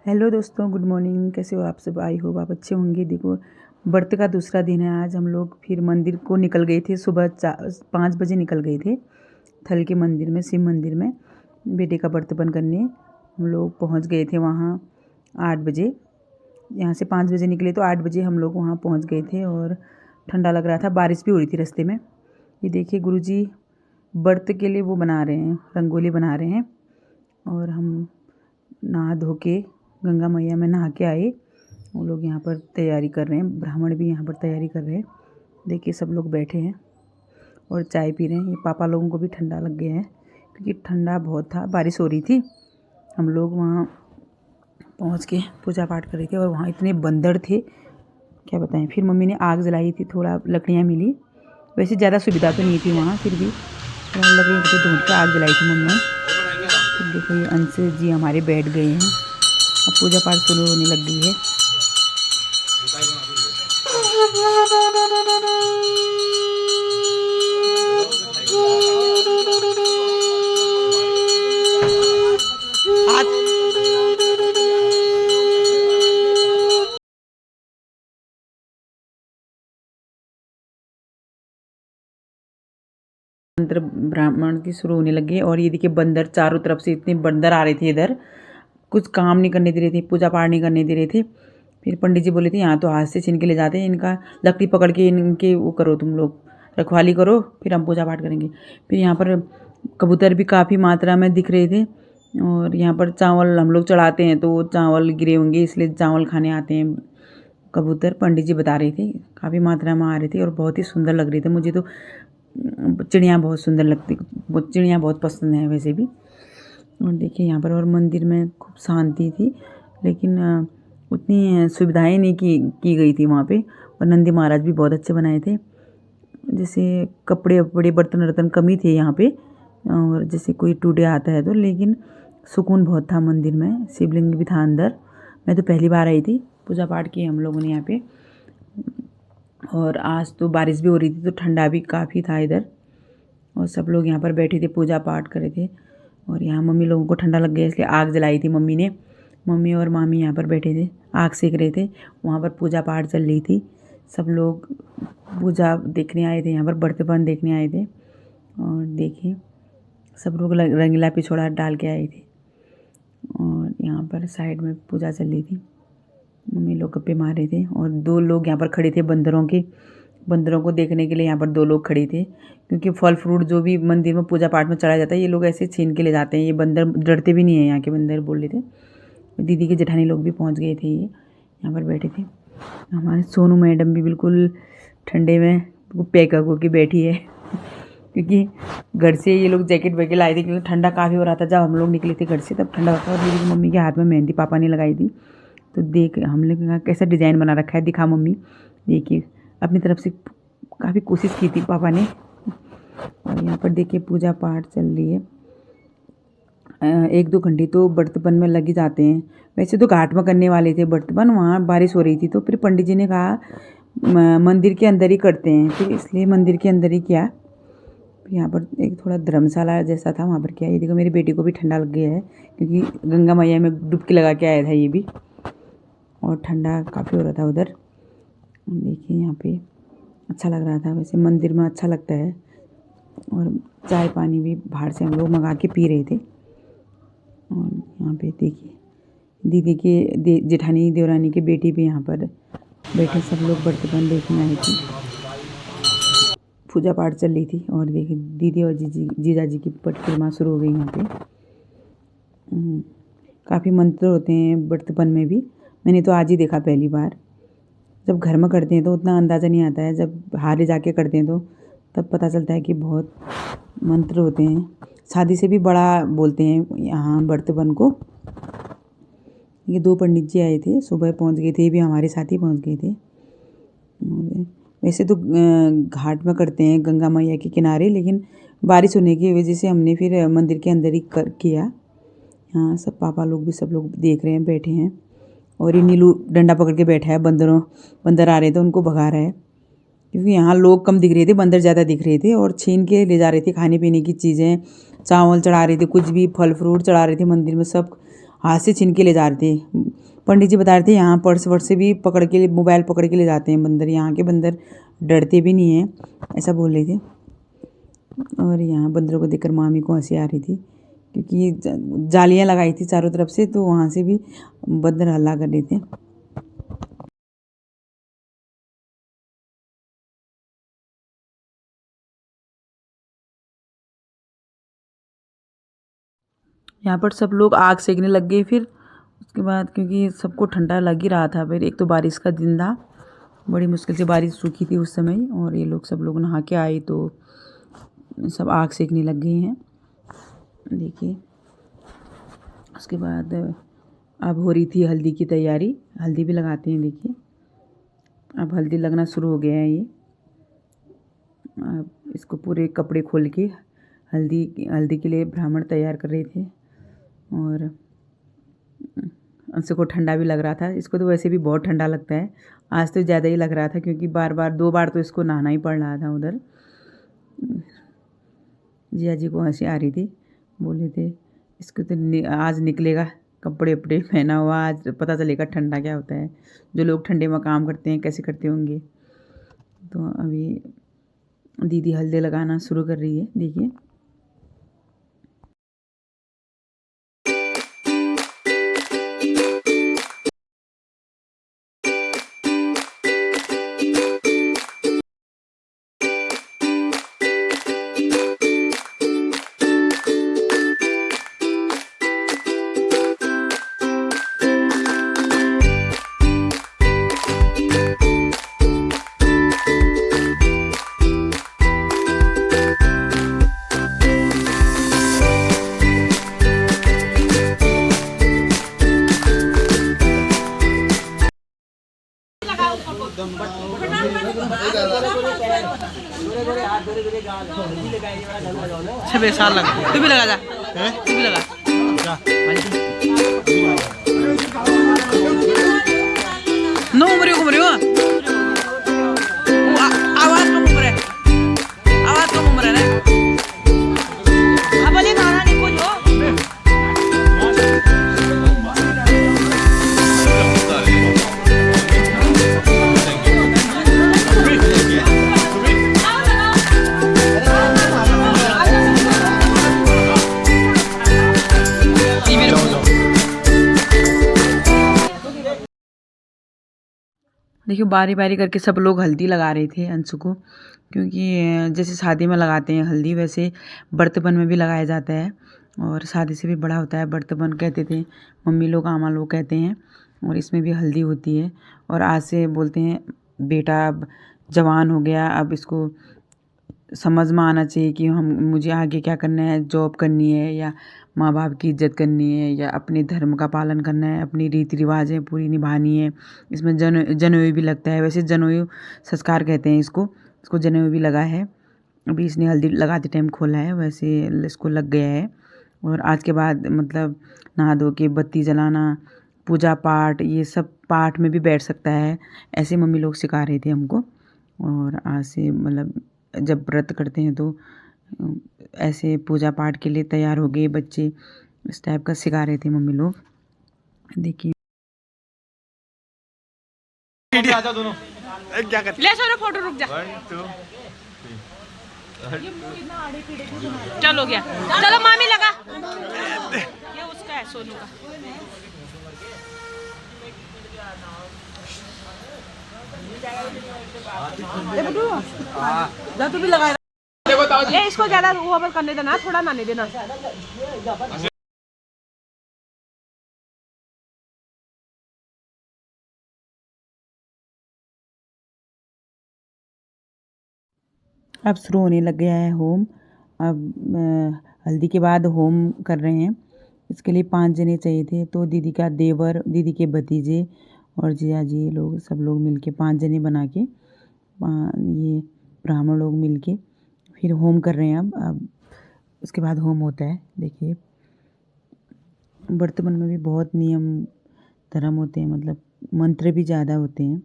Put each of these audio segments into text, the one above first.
Hello दोस्तों, good morning. कैसे हो आप सब? आई होप आप अच्छे होंगे। देखो, व्रत का दूसरा दिन है आज। हम लोग फिर मंदिर को निकल गए थे। सुबह 5 बजे निकल गए थे थल के मंदिर में, शिव मंदिर में बेटे का व्रतबंध करने। हम लोग पहुंच गए थे वहाँ 8 बजे। यहाँ से 5 बजे निकले तो 8 बजे हम लोग वहाँ पहुँच गए थे। और ठंडा लग रहा था, बारिश भी हो रही थी रास्ते में। ये देखिए, गुरुजी व्रत के लिए वो बना रहे हैं, रंगोली बना रहे हैं। और हम नहा धो के गंगा मैया में नहा के आए। वो लोग यहाँ पर तैयारी कर रहे हैं, ब्राह्मण भी यहाँ पर तैयारी कर रहे हैं। देखिए, सब लोग बैठे हैं और चाय पी रहे हैं। ये पापा लोगों को भी ठंडा लग गया है क्योंकि ठंडा बहुत था, बारिश हो रही थी। हम लोग वहाँ पहुँच के पूजा पाठ कर रहे थे और वहाँ इतने बंदर थे, क्या बताएं। फिर मम्मी ने आग जलाई थी, थोड़ा लकड़ियाँ मिली। वैसे ज़्यादा सुविधा तो नहीं थी वहाँ, फिर भी थोड़ा लकड़ियाँ ढूंढ के आग जलाई थी मम्मी ने। फिर देखो, ये अंश जी हमारे बैठ गए हैं। अब पूजा पाठ शुरू होने लग गई है। मंत्र ब्राह्मण की शुरू होने लगे और ये देखिए, बंदर चारों तरफ से इतने बंदर आ रहे थे इधर। कुछ काम नहीं करने दे रहे थे, पूजा पाठ नहीं करने दे रहे थे। फिर पंडित जी बोले थे, यहाँ तो हाथ से छीन के ले जाते हैं, इनका लकड़ी पकड़ के इनके वो करो, तुम लोग रखवाली करो, फिर हम पूजा पाठ करेंगे। फिर यहाँ पर कबूतर भी काफ़ी मात्रा में दिख रहे थे। और यहाँ पर चावल हम लोग चढ़ाते हैं तो वो चावल गिरे होंगे, इसलिए चावल खाने आते हैं कबूतर। पंडित जी बता रहे थे, काफ़ी मात्रा में आ रहे थे और बहुत ही सुंदर लग रही थी। मुझे तो चिड़ियाँ बहुत सुंदर लगती, चिड़ियाँ बहुत पसंद है वैसे भी। और देखिए यहाँ पर, और मंदिर में खूब शांति थी, लेकिन उतनी सुविधाएं नहीं की गई थी वहाँ पे। और नंदी महाराज भी बहुत अच्छे बनाए थे। जैसे कपड़े वपड़े, बर्तन वर्तन कमी थे यहाँ पे, और जैसे कोई टूटे आता है तो, लेकिन सुकून बहुत था मंदिर में। शिवलिंग भी था अंदर। मैं तो पहली बार आई थी, पूजा पाठ की हम लोगों ने यहाँ पे। और आज तो बारिश भी हो रही थी तो ठंडा भी काफ़ी था इधर। और सब लोग यहाँ पर बैठे थे, पूजा पाठ कर रहे थे। और यहाँ मम्मी लोगों को ठंडा लग गया, इसलिए आग जलाई थी मम्मी ने। मम्मी और मामी यहाँ पर बैठे थे, आग सेक रहे थे। वहाँ पर पूजा पाठ चल रही थी। सब लोग पूजा देखने आए थे, यहाँ पर व्रतबंध देखने आए थे। और देखिए, सब लोग रंगीला पिछोड़ा डाल के आए थे। और यहाँ पर साइड में पूजा चल रही थी। मम्मी लोग गप्पे मार रहे थे और 2 लोग यहाँ पर खड़े थे बंदरों को देखने के लिए। यहाँ पर 2 लोग खड़े थे, क्योंकि फल फ्रूट जो भी मंदिर में पूजा पाठ में चढ़ाया जाता है, ये लोग ऐसे छीन के ले जाते हैं। ये बंदर डरते भी नहीं है, यहाँ के बंदर बोल रहे थे। दीदी के जेठानी लोग भी पहुँच गए थे, ये यहाँ पर बैठे थे। हमारे सोनू मैडम भी बिल्कुल ठंडे में पैक होकर बैठी है क्योंकि घर से ये लोग जैकेट वैकेट लाए थे, क्योंकि ठंडा काफ़ी हो रहा था। जब हम लोग निकले थे घर से तब ठंडा होता। और दीदी की मम्मी के हाथ में मेहंदी पापा ने लगाई थी, तो देख हमने कहा कैसा डिज़ाइन बना रखा है, दिखा मम्मी। देखिए, अपनी तरफ से काफ़ी कोशिश की थी पापा ने। और यहाँ पर देखिए, पूजा पाठ चल रही है। 1-2 घंटे तो व्रतबंध में लग ही जाते हैं। वैसे तो घाट में करने वाले थे व्रतबंध, वहाँ बारिश हो रही थी तो फिर पंडित जी ने कहा मंदिर के अंदर ही करते हैं, फिर इसलिए मंदिर के अंदर ही किया। यहाँ पर एक थोड़ा धर्मशाला जैसा था, वहाँ पर किया। ये देखो, मेरी बेटी को भी ठंडा लग गया है क्योंकि गंगा मैया में डुबकी लगा के आया था ये भी। और ठंडा काफ़ी हो रहा था उधर। देखिए, यहाँ पे अच्छा लग रहा था। वैसे मंदिर में अच्छा लगता है। और चाय पानी भी बाहर से हम लोग मंगा के पी रहे थे। और यहाँ पे देखिए, दीदी के जेठानी देवरानी की बेटी भी यहाँ पर बैठे। सब लोग व्रतबंध देखने आए थे, पूजा पाठ चल रही थी। और देखिए, दीदी और जीजा जी की परिक्रमा शुरू हो गई यहाँ पे। काफ़ी मंत्र होते हैं व्रतबंध में भी। मैंने तो आज ही देखा पहली बार। जब घर में करते हैं तो उतना अंदाज़ा नहीं आता है, जब बाहर जाके करते हैं तो तब पता चलता है कि बहुत मंत्र होते हैं। शादी से भी बड़ा बोलते हैं यहाँ व्रतबंध को। ये 2 पंडित जी आए थे, सुबह पहुँच गए थे, ये भी हमारे साथ ही पहुँच गए थे। वैसे तो घाट में करते हैं गंगा मैया के किनारे, लेकिन बारिश होने की वजह से हमने फिर मंदिर के अंदर ही किया। हाँ, सब पापा लोग भी सब लोग देख रहे हैं, बैठे हैं। और ये नीलू डंडा पकड़ के बैठा है, बंदर आ रहे थे उनको भगा रहा है, क्योंकि यहाँ लोग कम दिख रहे थे, बंदर ज़्यादा दिख रहे थे। और छीन के ले जा रहे थे खाने पीने की चीज़ें, चावल चढ़ा रहे थे, कुछ भी फल फ्रूट चढ़ा रहे थे मंदिर में, सब हाथ से छीन के ले जा रहे थे। पंडित जी बता रहे थे यहाँ पर्स वर्स से भी पकड़ के मोबाइल पकड़ के ले जाते हैं बंदर, यहाँ के बंदर डरते भी नहीं हैं, ऐसा बोल रहे थे। और यहाँ बंदरों को देखकर मामी को हंसी आ रही थी, क्योंकि जालियाँ लगाई थी चारों तरफ से, तो वहाँ से भी बंदर हल्ला कर रहे थे। यहाँ पर सब लोग आग सेकने लग गए। फिर उसके बाद क्योंकि सबको ठंडा लग ही रहा था, फिर एक तो बारिश का दिन था, बड़ी मुश्किल से बारिश रुकी थी उस समय, और ये लोग सब लोग नहा के आए तो सब आग सेकने लग गए हैं। देखिए उसके बाद अब हो रही थी हल्दी की तैयारी, हल्दी भी लगाते हैं। देखिए अब हल्दी लगना शुरू हो गया है। ये अब इसको पूरे कपड़े खोल के हल्दी के लिए ब्राह्मण तैयार कर रहे थे। और अंशु को ठंडा भी लग रहा था, इसको तो वैसे भी बहुत ठंडा लगता है, आज तो ज़्यादा ही लग रहा था, क्योंकि दो बार तो इसको नहाना ही पड़ रहा था उधर। जिया जी को हंसी आ रही थी, बोले थे इसको तो आज निकलेगा कपड़े उपड़े पहना हुआ, आज पता चलेगा ठंडा क्या होता है, जो लोग ठंडे में काम करते हैं कैसे करते होंगे। तो अभी दीदी हल्दी लगाना शुरू कर रही है। देखिए छबे साल लगा, तू भी लगा जा, तू भी लगा नो उम्र आवाज कम उम्र है, आवाज कम उम्र है ना। अब खाना नहीं कुछ हो। देखिए बारी बारी करके सब लोग हल्दी लगा रहे थे अंशु को, क्योंकि जैसे शादी में लगाते हैं हल्दी, वैसे बर्तबन में भी लगाया जाता है, और शादी से भी बड़ा होता है बर्तबन कहते थे मम्मी लोग, आमा लोग कहते हैं, और इसमें भी हल्दी होती है। और आज से बोलते हैं बेटा अब जवान हो गया, अब इसको समझ में आना चाहिए कि मुझे आगे क्या करना है, जॉब करनी है या माँ बाप की इज्जत करनी है या अपने धर्म का पालन करना है, अपनी रीति रिवाजें पूरी निभानी है। इसमें जनेऊ भी लगता है, वैसे जनेऊ संस्कार कहते हैं इसको जनेऊ भी लगा है। अभी इसने हल्दी लगाते टाइम खोला है, वैसे इसको लग गया है। और आज के बाद मतलब नहा धो के बत्ती जलाना, पूजा पाठ, ये सब पाठ में भी बैठ सकता है, ऐसे मम्मी लोग सिखा रहे थे हमको। और आज से मतलब जब व्रत करते हैं तो ऐसे पूजा पाठ के लिए तैयार हो गए बच्चे, इस टाइप का सिखा रहे थे मम्मी लोग। देखिए दोनों क्या कर ले सर फोटो, रुक जा। 1 2 3 चलो गया, चलो मामी लगा, ये उसका है सोनू का। तू भी लगा ये इसको ज्यादा ओवर करने देना, थोड़ा ना नहीं देना। अब शुरू होने लग गया है होम। अब हल्दी के बाद होम कर रहे हैं। इसके लिए 5 जने चाहिए थे, तो दीदी का देवर, दीदी के भतीजे और जिया जी लोग, सब लोग मिलके 5 जने बना के ये ब्राह्मण लोग मिलके फिर होम कर रहे हैं। अब उसके बाद होम होता है। देखिए बर्तमान में भी बहुत नियम धर्म होते हैं, मतलब मंत्र भी ज़्यादा होते हैं।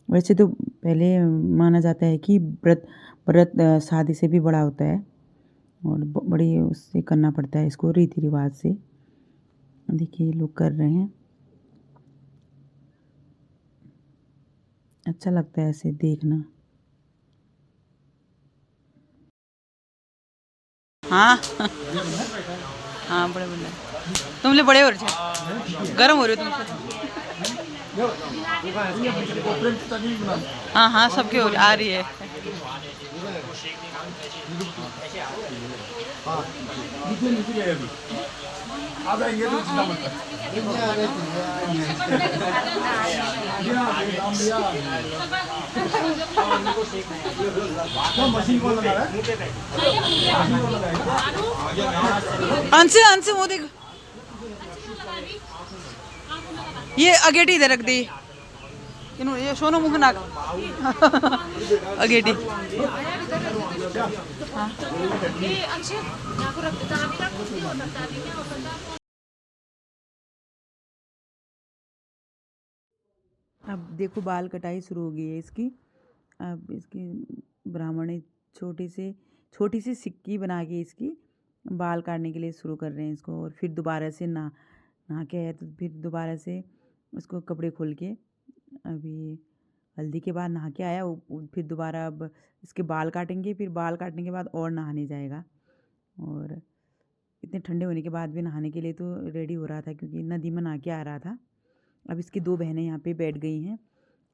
वैसे तो पहले माना जाता है कि व्रत शादी से भी बड़ा होता है, और बड़ी उससे करना पड़ता है इसको रीति रिवाज से। देखिए लोग कर रहे हैं। अच्छा लगता है ऐसे देखना। हाँ हाँ बड़े बड़े तुम ले बड़े हो रहे थे, गर्म हो रहे हो तुम। हाँ हाँ सबके हो आ रही है। अंश अंश वो देख, ये अगेटी इधर रख दी, ये सोनो मुख नाक अगेटी। अब देखो बाल कटाई शुरू हो गई है इसकी। अब इसकी ब्राह्मण ने छोटी सी सिक्की बना के इसकी बाल काटने के लिए शुरू कर रहे हैं इसको। और फिर दोबारा से नहा के आया तो फिर दोबारा से उसको कपड़े खोल के, अभी हल्दी के बाद नहा के आया फिर दोबारा अब इसके बाल काटेंगे। फिर बाल काटने के बाद और नहाने जाएगा। और इतने ठंडे होने के बाद भी नहाने के लिए तो रेडी हो रहा था क्योंकि नदी में नहा के आ रहा था। अब इसकी 2 बहनें यहाँ पे बैठ गई हैं,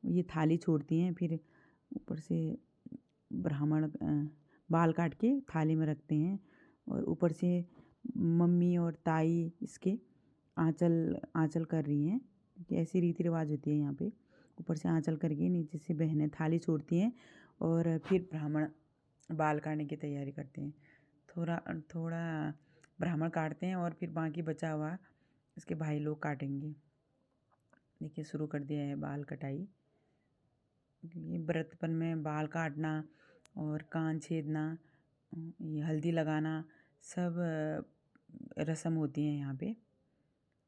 ये थाली छोड़ती हैं, फिर ऊपर से ब्राह्मण बाल काट के थाली में रखते हैं। और ऊपर से मम्मी और ताई इसके आंचल कर रही हैं कि ऐसी रीति रिवाज होती है यहाँ पे। ऊपर से आंचल करके नीचे से बहनें थाली छोड़ती हैं और फिर ब्राह्मण बाल काटने की तैयारी करते हैं। थोड़ा ब्राह्मण काटते हैं और फिर बाकी बचा हुआ इसके भाई लोग काटेंगे। देखिए शुरू कर दिया है बाल कटाई। ये व्रतपन में बाल काटना और कान छेदना, ये हल्दी लगाना सब रस्म होती हैं यहाँ पे।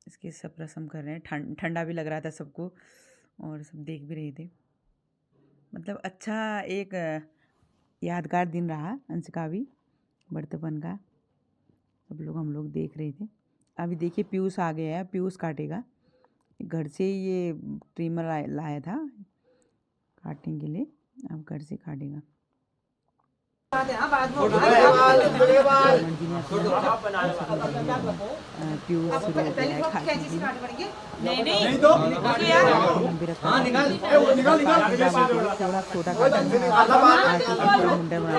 इसके सब रस्म कर रहे हैं। ठंडा भी लग रहा था सबको और सब देख भी रहे थे। मतलब अच्छा एक यादगार दिन रहा अंश का भी व्रतपन का। हम लोग देख रहे थे। अभी देखिए पीयूष आ गया है, पीयूष काटेगा। घर से ये ट्रिमर लाया था काटने के लिए, अब घर से काटेगा। पीयूष शुरू हो गया है थोड़ा छोटा मुंडा बना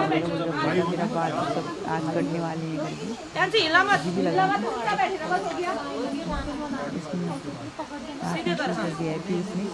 आज कटने वाले हैं। पीयूष ने